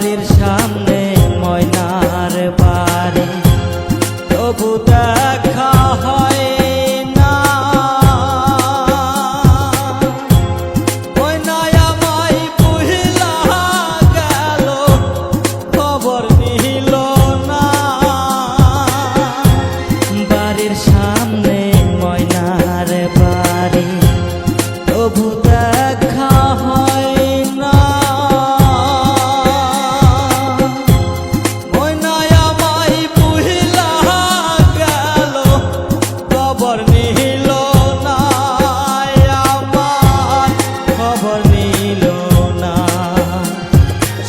বাড়ির সামনে ময়নার বাড়ি, তবু দেখা হয় না। ময়নায় আমায় বুঝিলা গেল, খবর নিল না। বাড়ির সামনে ময়নার বাড়ি, তবু দেখা হয় না। ময়নায় আমায় বুঝিলা গেল, খবর নিল না। আমার খবর নিল না।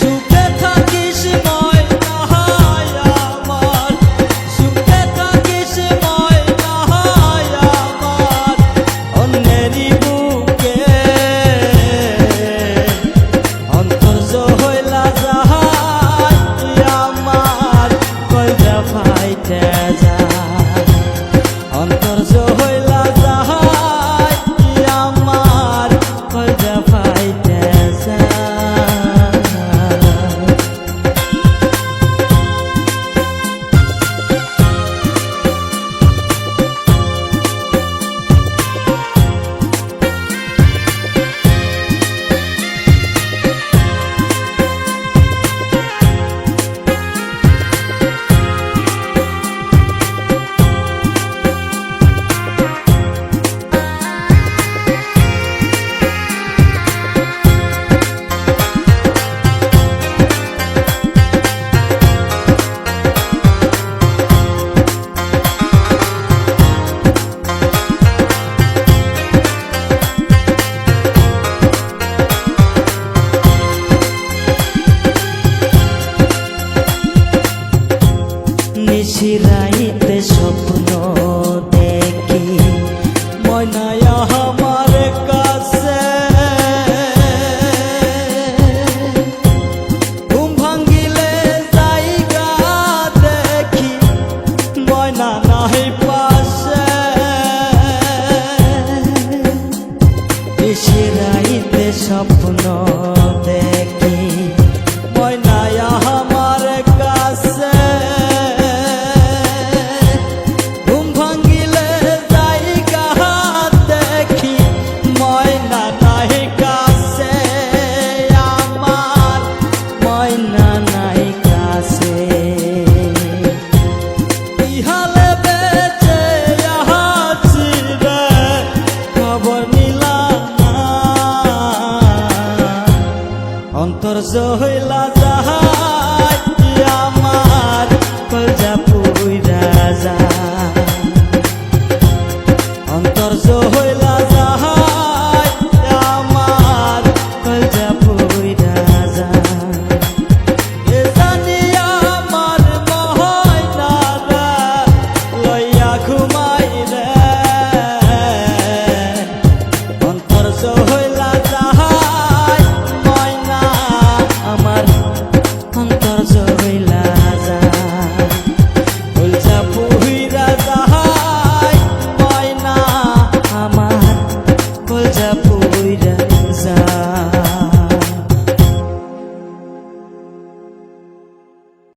সুখে থাকিস ময়না আমার, সুখে থাকিস ময়না আমার, অন্যেরই বুকে অন্তর্য হইলা যায় আমার, কইরা ফাইতে যায়। অন্তর্য হইলা যায় আমার, কইরা ফাইতে যায়। নিশিরাইতে স্বপ্ন দেখি ময়নায় আমার কাছে, ঘুম ভাঙ্গিলে জায়গা দেখি ময়না নাহি পাশে। নিশিরাইতে স্বপ্ন দেখি ময়নায় আমার কাছে, অন্তর্য হইলা যাহা